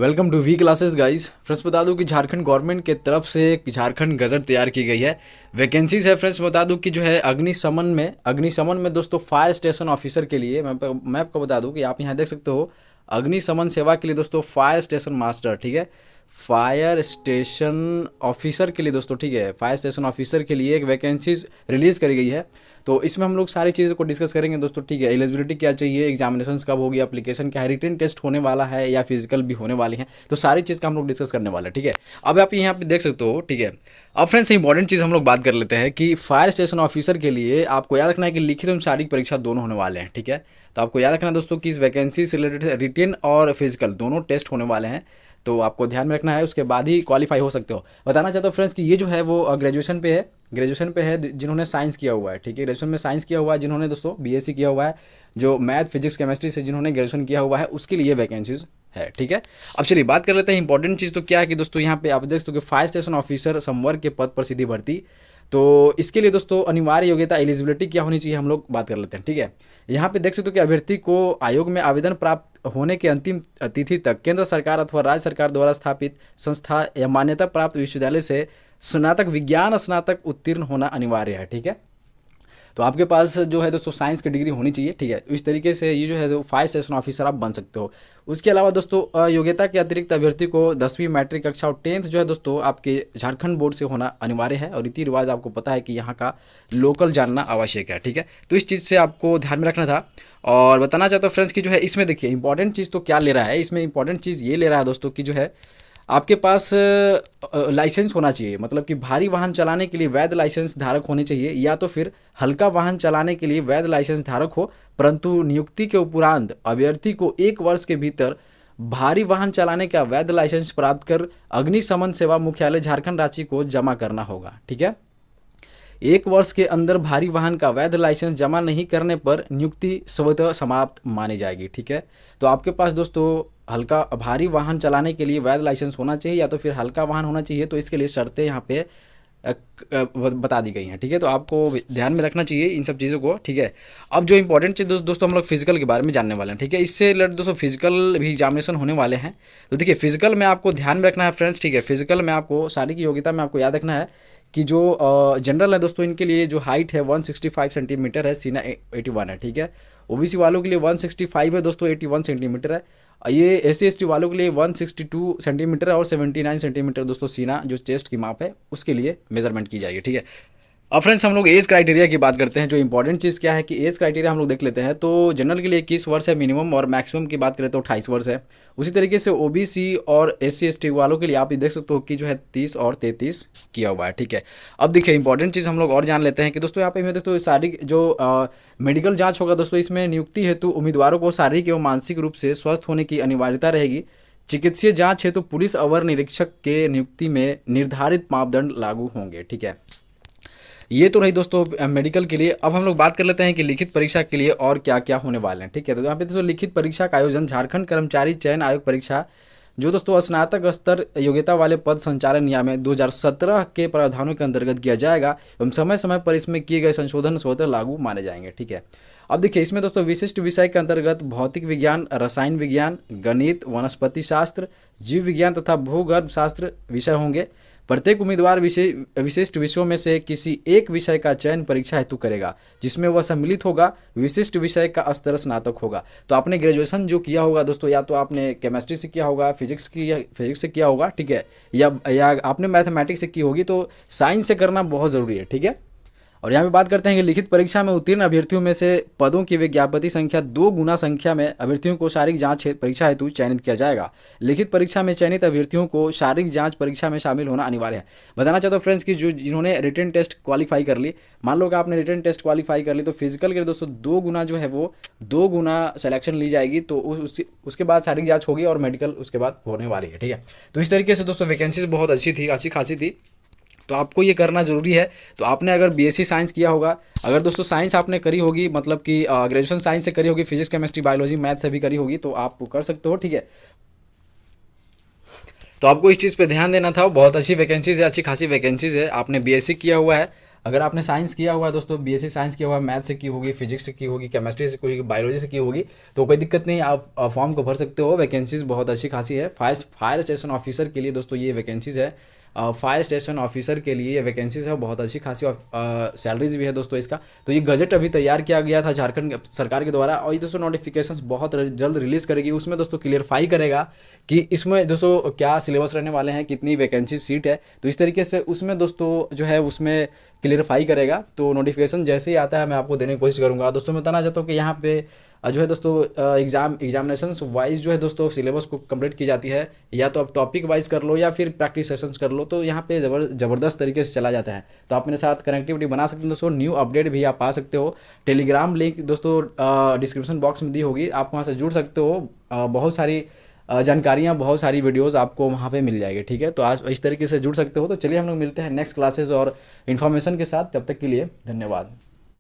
Welcome to V classes guys. Friends बता दूं कि झारखंड गवर्नमेंट के तरफ से एक झारखंड गजट तैयार की गई है। वैकेंसीज है फ्रेंड्स, बता दूं कि जो है अग्निशमन में दोस्तों फायर स्टेशन ऑफिसर के लिए मैं आपको बता दूं कि आप यहाँ देख सकते हो अग्निशमन सेवा के लिए दोस्तों फायर स्टेशन मास्टर, ठीक है, फायर स्टेशन ऑफिसर के लिए दोस्तों, ठीक है, फायर स्टेशन ऑफिसर के लिए एक वैकेंसीज रिलीज करी गई है। तो इसमें हम लोग सारी चीज़ों को डिस्कस करेंगे दोस्तों, ठीक है। एलिजिबिलिटी क्या चाहिए, एग्जामिनेशन कब होगी, एप्लीकेशन क्या है, रिटन टेस्ट होने वाला है या फिजिकल भी होने वाली है, तो सारी चीज़ का हम लोग डिस्कस करने वाले हैं, ठीक है। अब आप यहाँ पे देख सकते हो, ठीक है। अब फ्रेंड्स इंपॉर्टेंट चीज़ हम लोग बात कर लेते हैं कि फायर स्टेशन ऑफिसर के लिए आपको याद रखना है कि लिखित एवं शारीरिक परीक्षा दोनों होने वाले हैं, ठीक है। तो आपको याद रखना है दोस्तों कि इस वैकेंसी से रिलेटेड रिटन और फिजिकल दोनों टेस्ट होने वाले हैं, तो आपको ध्यान में रखना है, उसके बाद ही क्वालिफाई हो सकते हो। बताना चाहता हूँ फ्रेंड्स कि ये जो है वो ग्रेजुएशन पे है जिन्होंने साइंस किया हुआ है, ठीक है, ग्रेजुएशन में साइंस किया हुआ है जिन्होंने दोस्तों बीएससी किया हुआ है, जो मैथ फिजिक्स केमिस्ट्री से जिन्होंने ग्रेजुएशन किया हुआ है उसके लिए वैकेंसीज है, ठीक है। अब चलिए बात कर लेते हैं इंपॉर्टेंट चीज़ तो क्या है कि दोस्तों यहाँ पे आप देख सकते हो कि फायर स्टेशन ऑफिसर संवर्ग के पद पर सीधी भर्ती। तो इसके लिए दोस्तों अनिवार्य योग्यता एलिजिबिलिटी क्या होनी चाहिए हम लोग बात कर लेते हैं, ठीक है। यहाँ पे देख सकते हो कि अभ्यर्थी को आयोग में आवेदन प्राप्त होने के अंतिम तिथि तक केंद्र सरकार अथवा राज्य सरकार द्वारा स्थापित संस्था या मान्यता प्राप्त विश्वविद्यालय से स्नातक विज्ञान स्नातक उत्तीर्ण होना अनिवार्य है, ठीक है। तो आपके पास जो है दोस्तों साइंस की डिग्री होनी चाहिए, ठीक है। इस तरीके से ये जो है जो फायर स्टेशन ऑफिसर आप बन सकते हो। उसके अलावा दोस्तों योग्यता के अतिरिक्त अभ्यर्थी को 10वीं मैट्रिक कक्षा और 10th जो है दोस्तों आपके झारखंड बोर्ड से होना अनिवार्य है, और रीति रिवाज आपको पता है कि यहाँ का लोकल जानना आवश्यक है, ठीक है। तो इस चीज़ से आपको ध्यान में रखना था। और बताना चाहता हूँ फ्रेंड्स कि जो है इसमें देखिए इंपॉर्टेंट चीज़ तो क्या ले रहा है, इसमें इंपॉर्टेंट चीज़ ये ले रहा है दोस्तों कि जो है आपके पास लाइसेंस होना चाहिए, मतलब कि भारी वाहन चलाने के लिए वैध लाइसेंस धारक होने चाहिए, या तो फिर हल्का वाहन चलाने के लिए वैध लाइसेंस धारक हो, परंतु नियुक्ति के उपरांत अभ्यर्थी को 1 वर्ष के भीतर भारी वाहन चलाने का वैध लाइसेंस प्राप्त कर अग्निशमन सेवा मुख्यालय झारखंड रांची को जमा करना होगा, ठीक है। 1 वर्ष के अंदर भारी वाहन का वैध लाइसेंस जमा नहीं करने पर नियुक्ति स्वतः समाप्त मानी जाएगी, ठीक है। तो आपके पास दोस्तों हल्का भारी वाहन चलाने के लिए वैध लाइसेंस होना चाहिए या तो फिर हल्का वाहन होना चाहिए, तो इसके लिए शर्तें यहाँ पे बता दी गई हैं, ठीक है। तो आपको ध्यान में रखना चाहिए इन सब चीज़ों को, ठीक है। अब जो इंपॉर्टेंट चीज़ दोस्तों हम लोग फिजिकल के बारे में जानने वाले हैं, ठीक है। इससे रिलेटेड दोस्तों फिजिकल भी एग्जामिनेशन होने वाले हैं। तो देखिए फिजिकल में आपको ध्यान में रखना है फ्रेंड्स, ठीक है। फिजिकल में आपको शारीरिक योग्यता में आपको याद रखना है कि जो जनरल है दोस्तों इनके लिए जो हाइट है 165 सेंटीमीटर है, सीना 81 है, ठीक है। ओबीसी वालों के लिए 165 है दोस्तों, 81 सेंटीमीटर है। ये एससी एसटी वालों के लिए 162 सेंटीमीटर है और 79 सेंटीमीटर दोस्तों सीना जो चेस्ट की माप है उसके लिए मेजरमेंट की जाएगी, ठीक है। अब फ्रेंड्स हम लोग एज क्राइटेरिया की बात करते हैं। जो इंपॉर्टेंट चीज़ क्या है कि एज क्राइटेरिया हम लोग देख लेते हैं। तो जनरल के लिए 21 वर्ष है मिनिमम, और मैक्सिमम की बात करें तो 28 वर्ष है। उसी तरीके से ओबीसी और एससी एसटी वालों के लिए आप देख सकते हो कि जो है 30 और 33 किया हुआ है, ठीक है। अब देखिए इंपॉर्टेंट चीज़ हम लोग और जान लेते हैं कि दोस्तों यहाँ पे दोस्तों शारीरिक जो मेडिकल जांच होगा दोस्तों, इसमें नियुक्ति हेतु उम्मीदवारों को शारीरिक एवं मानसिक रूप से स्वस्थ होने की अनिवार्यता रहेगी। चिकित्सीय जांच हेतु पुलिस अवर निरीक्षक के नियुक्ति में निर्धारित मापदंड लागू होंगे, ठीक है। ये तो रही दोस्तों मेडिकल के लिए। अब हम लोग बात कर लेते हैं कि लिखित परीक्षा के लिए और क्या क्या होने वाले हैं, ठीक है। तो यहाँ पे दोस्तों लिखित परीक्षा का आयोजन झारखंड कर्मचारी चयन आयोग परीक्षा जो दोस्तों स्नातक स्तर योग्यता वाले पद संचालन नियम 2017 के प्रावधानों के अंतर्गत किया जाएगा एवं समय समय पर इसमें किए गए संशोधन स्वतः लागू माने जाएंगे, ठीक है। अब देखिए इसमें दोस्तों विशिष्ट विषय के अंतर्गत भौतिक विज्ञान, रसायन विज्ञान, गणित, वनस्पति शास्त्र, जीव विज्ञान तथा भूगर्भ शास्त्र विषय होंगे। प्रत्येक उम्मीदवार विशिष्ट विषयों में से किसी एक विषय का चयन परीक्षा हेतु करेगा, जिसमें वह सम्मिलित होगा। विशिष्ट विषय का स्तर स्नातक होगा। तो आपने ग्रेजुएशन जो किया होगा दोस्तों, या तो आपने केमिस्ट्री से किया होगा, फिजिक्स से किया होगा, ठीक है, या आपने मैथमेटिक्स से की होगी, तो साइंस से करना बहुत ज़रूरी है, ठीक है। और यहाँ पे बात करते हैं कि लिखित परीक्षा में उत्तीर्ण अभ्यर्थियों में से पदों की विज्ञापति संख्या 2 गुना संख्या में अभ्यर्थियों को शारीरिक जांच परीक्षा हेतु चयनित किया जाएगा। लिखित परीक्षा में चयनित अभ्यर्थियों को शारीरिक जांच परीक्षा में शामिल होना अनिवार्य है। बताना चाहता हूँ फ्रेंड्स कि जिन्होंने रिटन टेस्ट क्वालिफाई कर ली, मान लो कि आपने रिटन टेस्ट क्वालिफाई कर ली, तो फिजिकल के लिए दोस्तों 2 गुना जो है वो 2 गुना सिलेक्शन ली जाएगी। तो उसके बाद शारीरिक जाँच होगी और मेडिकल उसके बाद होने वाली है, ठीक है। तो इस तरीके से दोस्तों वैकेंसीज बहुत अच्छी खासी थी, तो आपको ये करना ज़रूरी है। तो आपने अगर बीएससी साइंस किया होगा, अगर दोस्तों साइंस आपने करी होगी, मतलब कि ग्रेजुएशन साइंस से करी होगी, फिजिक्स केमिस्ट्री बायोलॉजी मैथ से भी करी होगी, तो आप कर सकते हो, ठीक है। तो आपको इस चीज़ पे ध्यान देना था। बहुत अच्छी वैकेंसीज है, अच्छी खासी वैकेंसीज है। आपने बीएससी किया हुआ है, अगर आपने साइंस किया हुआ है दोस्तों, बीएससी साइंस किया हुआ है, मैथ से की होगी, फिजिक्स से की होगी, केमिस्ट्री से की होगी, बायोलॉजी से की होगी, तो कोई दिक्कत नहीं, आप फॉर्म को भर सकते हो। वैकेंसीज बहुत अच्छी खासी है। फायर स्टेशन ऑफिसर के लिए दोस्तों ये वैकेंसीज है। फायर स्टेशन ऑफिसर के लिए ये वैकेंसीज है, बहुत अच्छी खासी सैलरीज भी है दोस्तों इसका। तो ये गजट अभी तैयार किया गया था झारखंड सरकार के द्वारा, और ये दोस्तों नोटिफिकेशन बहुत जल्द रिलीज करेगी। उसमें दोस्तों क्लियरफाई करेगा कि इसमें दोस्तों क्या सिलेबस रहने वाले हैं, कितनी वैकेंसी सीट है, तो इस तरीके से उसमें दोस्तों जो है उसमें क्लियरफाई करेगा। तो नोटिफिकेशन जैसे ही आता है मैं आपको देने की कोशिश करूंगा। दोस्तों मैं बताना चाहता हूँ कि यहाँ पे जो है दोस्तों एग्जामिनेशन वाइज जो है दोस्तों सिलेबस को कंप्लीट की जाती है, या तो आप टॉपिक वाइज कर लो या फिर प्रैक्टिस सेशंस कर लो, तो यहाँ पे ज़बरदस्त तरीके से चला जाता है। तो आप मेरे साथ कनेक्टिविटी बना सकते हैं दोस्तों। न्यू अपडेट भी आप पा सकते हो। टेलीग्राम लिंक दोस्तों डिस्क्रिप्शन बॉक्स में दी होगी, आप वहाँ से जुड़ सकते हो। बहुत सारी जानकारियाँ, बहुत सारी वीडियोस आपको वहाँ पे मिल जाएगी। ठीक है, तो आज इस तरीके से जुड़ सकते हो। तो चलिए हम लोग मिलते हैं नेक्स्ट क्लासेस और इन्फॉर्मेशन के साथ। तब तक के लिए धन्यवाद।